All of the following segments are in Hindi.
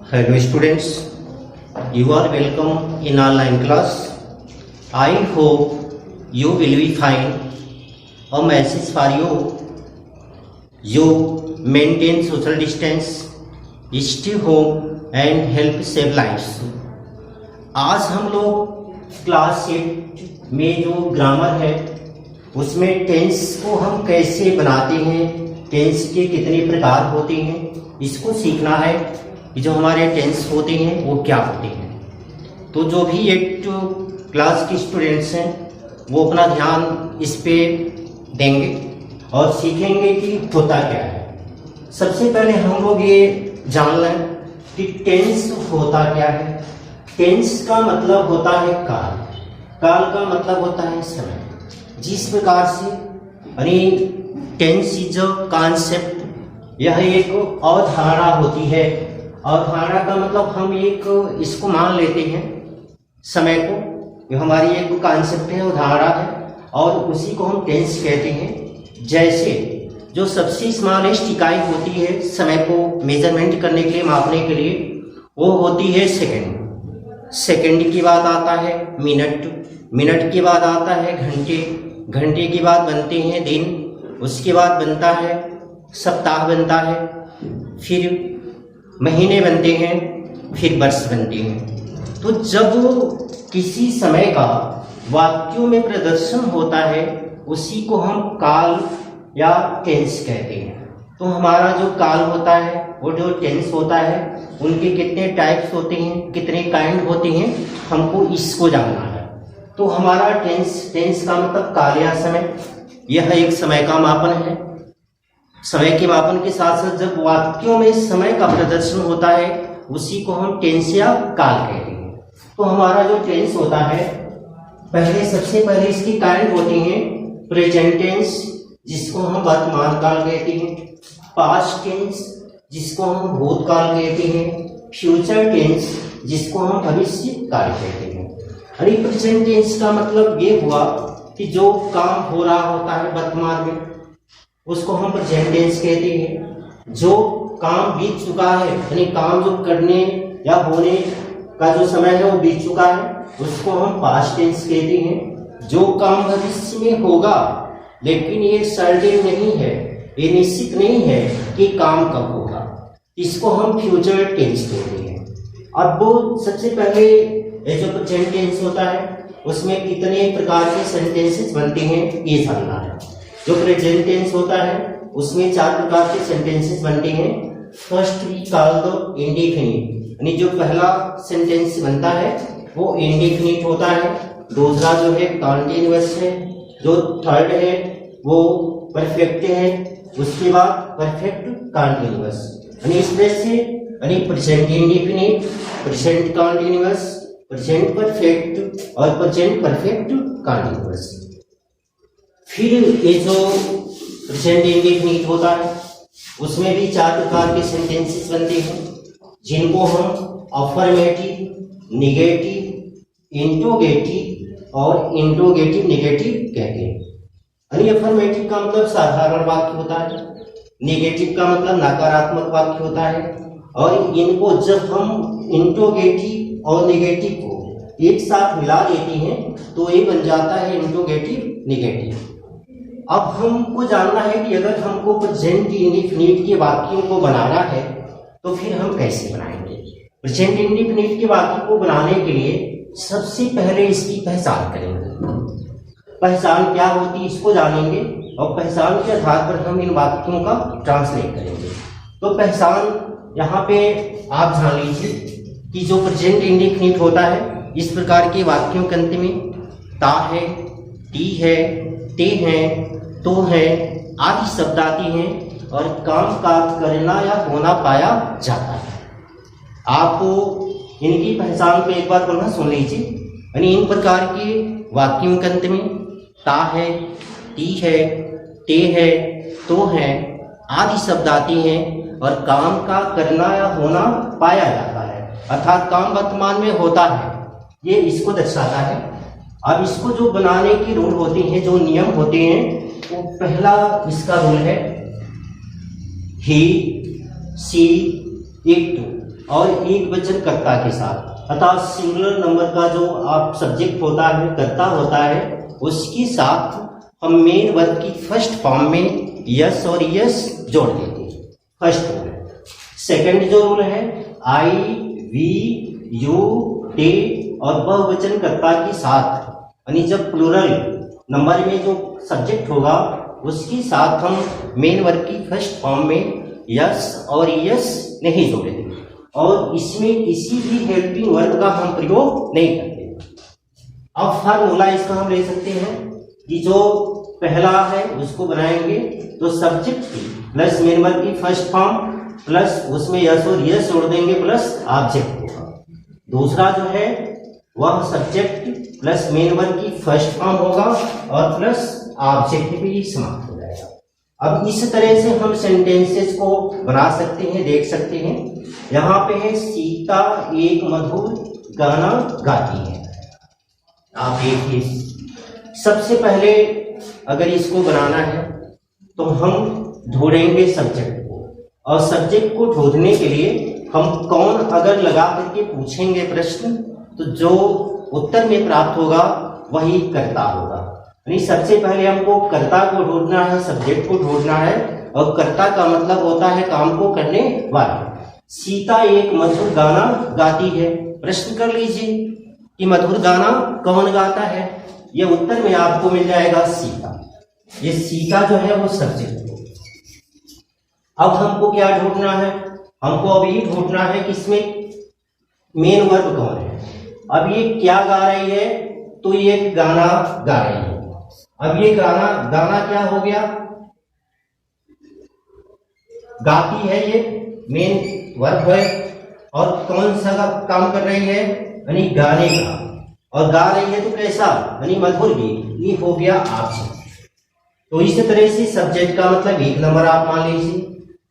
Hello students, you are welcome in online class. I hope you will be fine. A message for you. You maintain social distance, stay home and help save lives. आज हम लोग क्लास 8 में जो ग्रामर है उसमें टेंस को हम कैसे बनाते हैं, टेंस के कितने प्रकार होते हैं, इसको सीखना है कि जो हमारे टेंस होते हैं वो क्या होते हैं। तो जो भी 8 क्लास के स्टूडेंट्स हैं वो अपना ध्यान इस पे देंगे और सीखेंगे कि होता क्या है। सबसे पहले हम लोग ये जान लें कि टेंस होता क्या है। टेंस का मतलब होता है काल, काल का मतलब होता है समय। जिस प्रकार से टेंस इज अ कॉन्सेप्ट, यह एक अवधारणा होती है। अवधारणा का मतलब हम एक इसको मान लेते हैं समय को, ये हमारी एक कॉन्सेप्ट है, अवधारणा है और उसी को हम टेंस कहते हैं। जैसे जो सबसे स्मॉलेस्ट इकाई होती है समय को मेजरमेंट करने के लिए, मापने के लिए, वो होती है सेकंड। सेकंड के बाद आता है मिनट, मिनट के बाद आता है घंटे, घंटे के बाद बनते हैं दिन, उसके बाद बनता है सप्ताह बनता है, फिर महीने बनते हैं, फिर वर्ष बनते हैं। तो जब किसी समय का वाक्यों में प्रदर्शन होता है उसी को हम काल या टेंस कहते हैं। तो हमारा जो काल होता है वो जो टेंस होता है उनके कितने टाइप्स होते हैं, कितने काइंड होते हैं, हमको इसको जानना है। तो हमारा टेंस का मतलब काल या समय, यह एक समय का मापन है। समय के मापन के साथ साथ जब वाक्यों में समय का प्रदर्शन होता है उसी को हम टेंस या काल कहते हैं। तो हमारा जो टेंस होता है, सबसे पहले इसकी काइंड होती हैं प्रेजेंट टेंस जिसको हम वर्तमान काल कहते हैं, पास्ट टेंस जिसको हम भूतकाल कहते हैं, फ्यूचर टेंस जिसको हम भविष्य काल कहते हैं। प्रेजेंट टेंस का मतलब ये हुआ कि जो काम हो रहा होता है वर्तमान में उसको हम प्रेजेंट टेंस कहते हैं। जो काम बीत चुका है, यानी काम जो करने या होने का जो समय है वो बीत चुका है, उसको हम पास्ट टेंस कहते हैं। जो काम भविष्य में होगा लेकिन ये सर्टेन नहीं है, ये निश्चित नहीं है कि काम कब होगा, इसको हम फ्यूचर टेंस कहते हैं। अब वो सबसे पहले ये जो प्रेजेंट टेंस होता है उसमें कितने प्रकार के सेंटेंसेस बनते हैं ये जानना है। जो प्रेजेंट टेंस होता है उसमें 4 प्रकार के सेंटेंसेस बनते हैं। First we call the indefinite, यानी जो पहला सेंटेंस बनता है वो इंडेफिनिट होता है। दूसरा जो है कॉन्टिन्यूअस है, जो थर्ड है वो परफेक्ट है, उसके बाद परफेक्ट कॉन्टिन्यूअस। यानी इस तरह से present indefinite, present continuous, present perfect और प्रेजेंट परफेक्ट कॉन्टिन्यूअस। फिर ये जो प्रेजेंट इंडेफिनिट होता है उसमें भी 4 प्रकार के सेंटेंसेस बनते हैं जिनको हम अफर्मेटिव, निगेटिव, इंट्रोगेटिव और इंट्रोगेटिव नेगेटिव कहते हैं। यानी अफर्मेटिव का मतलब साधारण वाक्य होता है, नेगेटिव का मतलब नकारात्मक वाक्य होता है, और इनको जब हम इंट्रोगेटिव और नेगेटिव को एक साथ मिला देते हैं तो ये बन जाता है इंट्रोगेटिव नेगेटिव। अब हमको जानना है कि अगर हमको प्रेजेंट इंडेफिनिट के वाक्यों को बनाना है तो फिर हम कैसे बनाएंगे। प्रेजेंट इंडेफिनिट के वाक्य को बनाने के लिए सबसे पहले इसकी पहचान करेंगे। पहचान क्या होती है इसको जानेंगे और पहचान के आधार पर हम इन वाक्यों का ट्रांसलेट करेंगे। तो पहचान यहाँ पे आप जान लीजिए कि जो प्रेजेंट इंडेफिनिट होता है इस प्रकार के वाक्यों के अंत में ता है, टी है, ते हैं, तो है आदि शब्द आते हैं और काम का करना या होना पाया जाता है। आप इनकी पहचान को एक बार पुनः सुन लीजिए। यानी इन प्रकार के वाक्यों के अंत में ता है, ती है, ते है, तो है आदि शब्द आते हैं और काम का करना या होना पाया जाता है, अर्थात काम वर्तमान में होता है, ये इसको दर्शाता है। अब इसको जो बनाने की रूल होती हैं, जो नियम होते हैं, वो पहला इसका रूल है ही, सी, इट, और एक वचन कर्ता के साथ, अर्थात सिंगुलर नंबर का जो आप सब्जेक्ट होता है, कर्ता होता है, उसके साथ हम मेन वर्ब की फर्स्ट फॉर्म में यस और यस जोड़ देते हैं। फर्स्ट रूल है। सेकंड जो रूल है, आई, वी, यू, दे और बहुवचन कर्ता के साथ, यानी जब प्लूरल नंबर में जो सब्जेक्ट होगा उसके साथ हम मेन वर्ब की फर्स्ट फॉर्म में यस और यस नहीं जोड़ेंगे और इसमें किसी भी हेल्पिंग वर्ब का हम प्रयोग नहीं करते। अब फार्मूला इसका हम ले सकते हैं कि जो पहला है उसको बनाएंगे तो सब्जेक्ट की प्लस मेन वर्ब की फर्स्ट फॉर्म प्लस उसमें यस और यस जोड़ देंगे प्लस ऑब्जेक्ट होगा। दूसरा जो है वह सब्जेक्ट प्लस मेन वर्ब की फर्स्ट फॉर्म होगा और प्लस ऑब्जेक्ट भी समाप्त हो जाएगा। अब इस तरह से हम सेंटेंसेस को बना सकते हैं, देख सकते हैं। यहाँ पे है सीता एक मधुर गाना गाती है। आप देखिए, सबसे पहले अगर इसको बनाना है तो हम ढूंढेंगे सब्जेक्ट को और सब्जेक्ट को ढूंढने के लिए हम कौन अगर लगा करके पूछेंगे प्रश्न तो जो उत्तर में प्राप्त होगा वही कर्ता होगा। यानी सबसे पहले हमको कर्ता को ढूंढना है, सब्जेक्ट को ढूंढना है और कर्ता का मतलब होता है काम को करने वाला। सीता एक मधुर गाना गाती है। प्रश्न कर लीजिए कि मधुर गाना कौन गाता है। ये उत्तर में आपको मिल जाएगा सीता। ये सीता जो है वो सब्जेक्ट हो। अब हमको क्या ढूंढना है, हमको अब ये ढूंढना है कि इसमें मेन वर्ब कौन है। अब ये क्या गा रही है, तो ये गाना गा रही है। अब ये गाना क्या हो गया, गाती है, ये मेन वर्ब है और कौन सा काम कर रही है, यानी गाने का, और गा रही है तो कैसा, यानी मधुर गीत। ये हो गया ऑब्जेक्ट। तो इस तरह से सब्जेक्ट का मतलब एक नंबर आप मान लीजिए,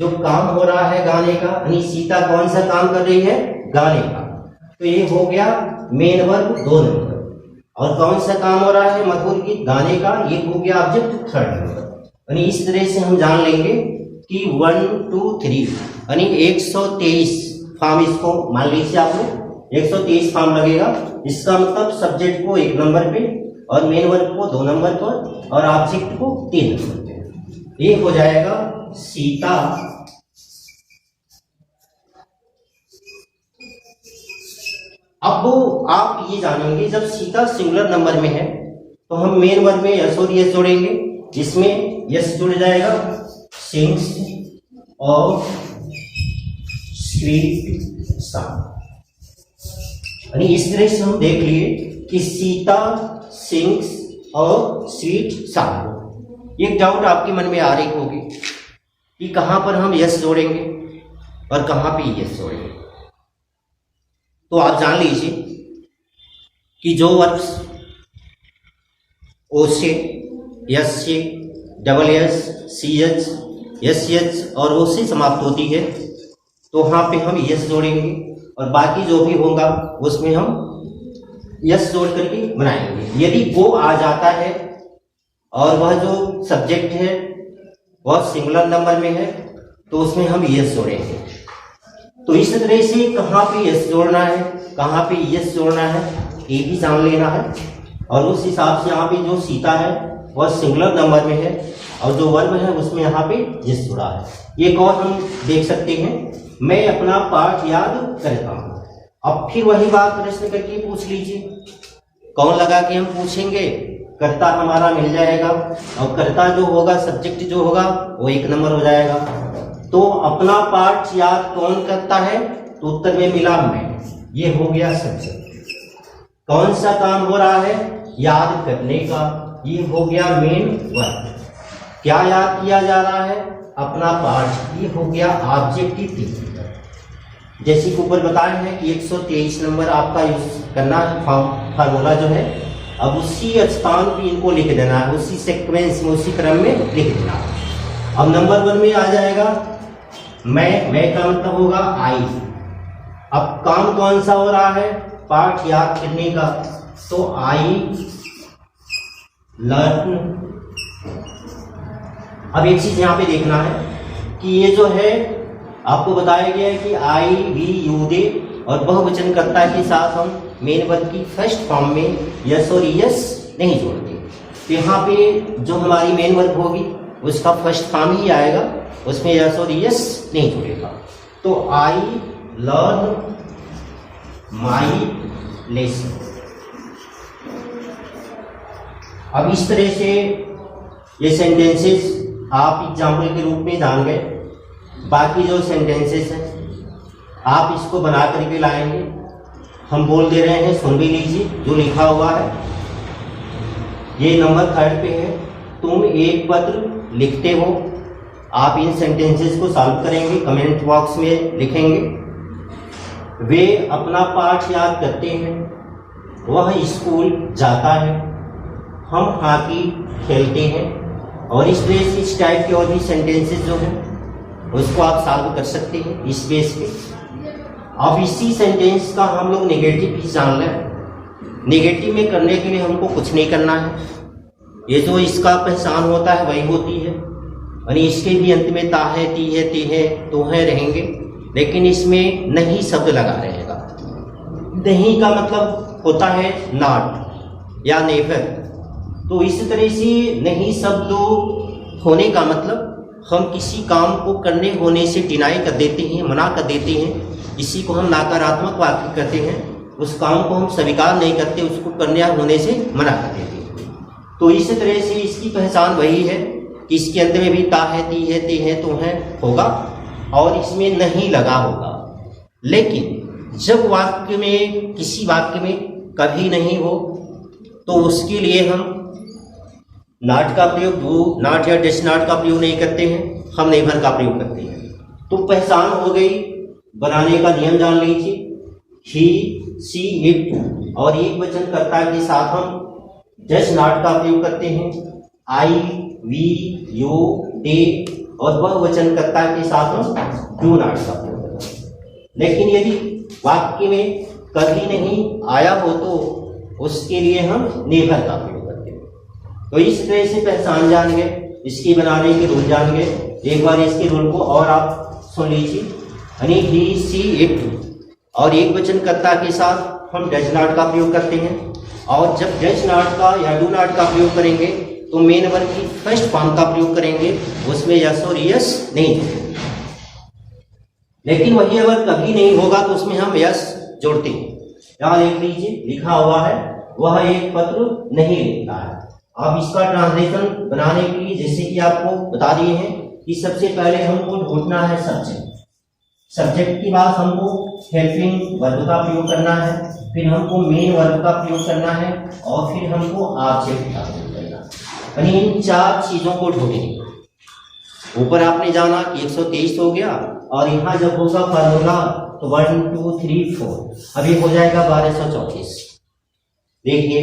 जो काम हो रहा है गाने का, यानी सीता कौन सा काम कर रही है, गाने का, तो ये हो गया मेन वर्ब 2 नंबर। और कौन सा काम हो रहा है, मधुर गीत गाने का, ये हो गया ऑब्जेक्ट 3rd नंबर। यानी इस तरह से हम जान लेंगे कि 1 2 3 यानी 123 फॉर्म इसको मान लीजिए आपने 123 फॉर्म लगेगा। इसका मतलब सब्जेक्ट को 1 नंबर पे और मेन वर्ब को 2 नंबर पर और ऑब्जेक्ट को 3 नंबर पे। ये हो जाएगा सीता अब आप ये जानेंगे जब सीता सिंगुलर नंबर में है तो हम मेन वर्ब में यस और यस जोड़ेंगे, जिसमें यस जुड़ जाएगा सिंग्स और स्वीट सॉन्ग। यानी इस तरह से हम देख लिए कि सीता सिंग्स और स्वीट सॉन्ग। एक डाउट आपके मन में आ रही होगी कि कहां पर हम यस जोड़ेंगे और कहां पे यस जोड़ेंगे। तो आप जान लीजिए कि जो वर्ब्स ओ से, यस से, double S, C H, S H और ओ से समाप्त होती है तो वहां पे हम यस जोड़ेंगे और बाकी जो भी होगा उसमें हम यस जोड़ करके बनाएंगे। यदि वो आ जाता है और वह जो सब्जेक्ट है वह सिंगुलर नंबर में है तो उसमें हम यस जोड़ेंगे। तो इस तरह से कहाँ पे यस जोड़ना है, कहाँ पे यस जोड़ना है, ये भी जान लेना है। और उस हिसाब से यहाँ पे जो सीता है वह सिंगुलर नंबर में है और जो वर्ब है उसमें यहाँ पे यस जुड़ा है। एक और हम देख सकते हैं, मैं अपना पाठ याद करता हूँ। अब फिर वही बात प्रश्न करके पूछ लीजिए, कौन लगा के हम पूछेंगे, कर्ता हमारा मिल जाएगा और कर्ता जो होगा, सब्जेक्ट जो होगा वो 1 नंबर हो जाएगा। तो अपना पाठ याद कौन करता है, तो उत्तर में मिला मैं, ये हो गया सब्जेक्ट। कौन सा काम हो रहा है, याद करने का, ये हो गया मेन वर्ब। क्या याद किया जा रहा है, अपना पाठ, ये हो गया ऑब्जेक्टिव। जैसे कि ऊपर बताए हैं कि 123 नंबर आपका यूज करना है, फार्मूला जो है। अब उसी स्थान पे इनको लिख देना है, उसी सीक्वेंस में, उसी क्रम में लिख देना है। अब नंबर 1 में आ जाएगा मैं का मतलब होगा आई। अब काम कौन सा हो रहा है, पाठ याद करने का, तो आई लर्न। अब एक चीज यहाँ पे देखना है कि ये जो है आपको बताया गया है कि आई वी यू दे और बहुवचनकर्ता के साथ हम मेन वर्ब की फर्स्ट फॉर्म में यस और यस नहीं जोड़ते। तो यहाँ पे जो हमारी मेन वर्ब होगी उसका फर्स्ट फॉर्म ही आएगा, उसमें यस और यस नहीं जुड़ेगा। तो आई लर्न माई लेसन। अब इस तरह से ये सेंटेंसेस आप एग्जाम्पल के रूप में जान गए। बाकी जो सेंटेंसेस हैं आप इसको बना करके लाएंगे। हम बोल दे रहे हैं, सुन भी लीजिए जो लिखा हुआ है। ये नंबर 3 पे है, तुम एक पत्र लिखते हो। आप इन सेंटेंसेस को सॉल्व करेंगे, कमेंट बॉक्स में लिखेंगे। वे अपना पाठ याद करते हैं, वह स्कूल जाता है, हम हॉकी खेलते हैं। और इस बेस इस टाइप के और भी सेंटेंसेस जो हैं उसको आप सॉल्व कर सकते हैं इस बेस पे। अब इसी सेंटेंस का हम लोग नेगेटिव भी जान लें। नेगेटिव में करने के लिए हमको कुछ नहीं करना है, ये जो इसका पहचान होता है वही होती है। और इसके भी अंत में ता है, ती है, ती है, तो है रहेंगे, लेकिन इसमें नहीं शब्द लगा रहेगा। नहीं का मतलब होता है नॉट या नेवर। तो इस तरह से नहीं शब्द होने का मतलब हम किसी काम को करने होने से डिनाई कर देते हैं, मना कर देते हैं। इसी को हम नकारात्मक वाक्य कहते हैं। उस काम को हम स्वीकार नहीं करते, उसको करने होने से मना कर देते हैं। तो इस तरह से इसकी पहचान वही है कि इसके अंत में भी ता है, ती है, ते है, तो है होगा और इसमें नहीं लगा होगा। लेकिन जब वाक्य में, किसी वाक्य में कभी नहीं हो तो उसके लिए हम नॉट का प्रयोग, डू नॉट या डज नॉट का प्रयोग नहीं करते हैं, हम नेवर का प्रयोग करते हैं। तो पहचान हो गई। बनाने का नियम जान लीजिए। ही, सी, इट और एक वचनकर्ता के साथ हम डज नॉट का प्रयोग करते हैं। आई, वी, यू, दे और वह वचनकर्ता के साथ हम डू नॉट का प्रयोग करते हैं। लेकिन यदि वाक्य में कभी नहीं आया हो तो उसके लिए हम नेवर का प्रयोग करते हैं। तो इस तरह से पहचान जान गए, इसकी बनाने के रूल जान गए। एक बार इसके रूल को और आप सुन लीजिए। यानी ही, सी, इट और एक वचनकर्ता के साथ हम डज नॉट का प्रयोग करते हैं। और जब डज नॉट का या डू नॉट का प्रयोग करेंगे तो मेन वर्ब की फर्स्ट फॉर्म का प्रयोग करेंगे, उसमें यस और यस नहीं जोड़ेंगे। लेकिन वही अगर कभी नहीं होगा तो उसमें हम यस जोड़ते हैं। यहाँ लिख लीजिए, लिखा हुआ है वह एक पत्र नहीं लिखता है। अब इसका ट्रांसलेशन बनाने के लिए जैसे कि आपको बता दिए हैं कि सबसे पहले हमको ढूंढना है सब्जेक्ट। सब्जेक्ट के बाद हमको हेल्पिंग वर्ब का प्रयोग करना है, फिर हमको मेन वर्ब का प्रयोग करना है और फिर हमको ऑब्जेक्ट का प्रयोग करना है। यानी इन 4 चीजों को ढूंढेंगे। ऊपर आपने जाना कि 123 हो गया और यहाँ जब होगा फार्मूला तो 1 2 3 4 अभी हो जाएगा 1234। देखिए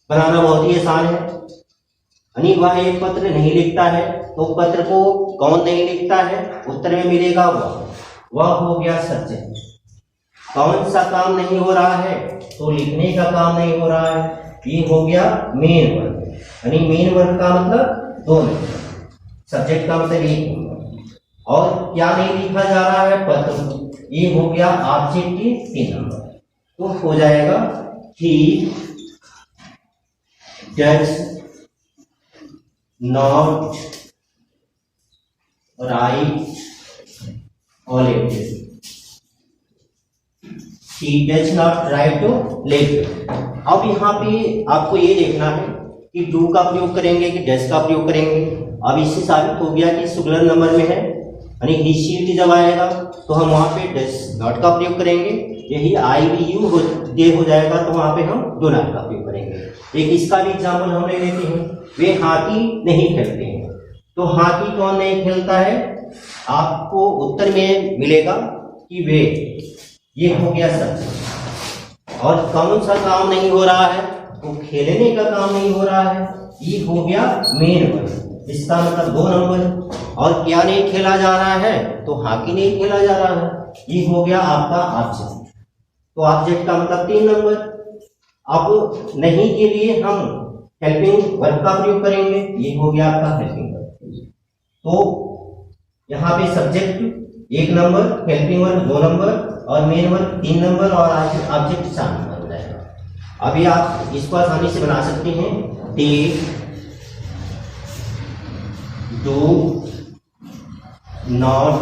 बनाना बहुत ही आसान है। यानी वह एक पत्र नहीं लिखता है, तो पत्र को कौन नहीं लिखता है, उत्तर में मिलेगा वह हो गया सब्जेक्ट। कौन सा काम नहीं हो रहा है, तो लिखने का काम नहीं हो रहा है, ये हो गया मेन वर्ब। यानी मेन वर्ब का मतलब 2 नंबर, सब्जेक्ट का मतलब 1 नंबर। और क्या नहीं लिखा जा रहा है, पत्र, ये हो गया ऑब्जेक्ट के 3 नंबर। तो हो जाएगा he does not write letter. He does not write letter। अब यहाँ पे आपको ये देखना है कि डू का प्रयोग करेंगे कि डज का प्रयोग करेंगे। अब इससे साबित हो गया कि सिंगुलर नंबर में है, यानी ही शी जब आएगा तो हम वहाँ पे डज नॉट का प्रयोग करेंगे। यही आई वी यू दे हो जाएगा तो वहाँ पे हम डू नॉट का प्रयोग करेंगे। एक इसका भी एग्जाम्पल हम ले लेते हैं। वे हॉकी नहीं खेलते हैं, तो हॉकी कौन नहीं खेलता है, आपको उत्तर में मिलेगा कि वे, ये हो गया सब्जेक्ट। और कौन सा काम नहीं हो रहा है, तो खेलने का काम नहीं हो रहा है, ये हो गया मेन वर्ब। इसका मतलब 2 नंबर। और क्या नहीं खेला जा रहा है, तो हॉकी नहीं खेला जा रहा है, ये हो गया आपका ऑब्जेक्ट। तो ऑब्जेक्ट का मतलब 3 नंबर। अब नहीं के लिए हम हेल्पिंग वर्ब का प्रयोग करेंगे, ये हो गया आपका हेल्पिंग वर्ब। तो यहाँ पे subject 1 number, helping verb 2 number और मेन वर्ब 3 नंबर और ऑब्जेक्ट 4 नंबर हो जाएगा। अभी आप इसको आसानी से बना सकते हैं। Take, do not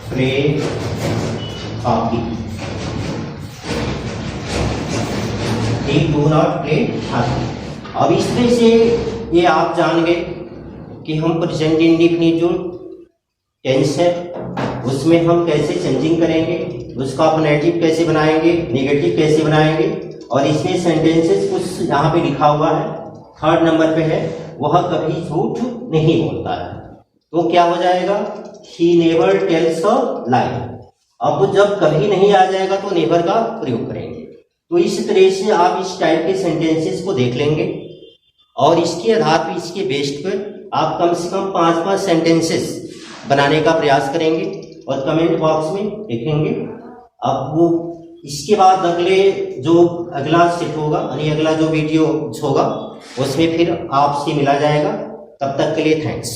play hockey. Take, do not play hockey. अब इस तरह से ये आप जान गए कि हम प्रेजेंट इंडेफिनिट जो टेंस है उसमें हम कैसे चेंजिंग करेंगे, उसका फोनेटिव कैसे बनाएंगे, नेगेटिव कैसे बनाएंगे, और इसमें सेंटेंसेस कुछ यहाँ पे लिखा हुआ है 3rd नंबर पे है, वह कभी झूठ नहीं बोलता है। तो क्या हो जाएगा, ही नेवर टेल्स अ लाई। अब जब कभी नहीं आ जाएगा तो नेवर का प्रयोग करेंगे। तो इस तरह से आप इस टाइप के सेंटेंसेस को देख लेंगे और इसके आधार पर, इसके बेस्ड पर आप कम से कम 5-5 सेंटेंसेस बनाने का प्रयास करेंगे और कमेंट बॉक्स में लिखेंगे। अब वो इसके बाद अगला स्टेप होगा, यानी अगला जो वीडियो होगा उसमें फिर आपसे मिला जाएगा। तब तक के लिए थैंक्स।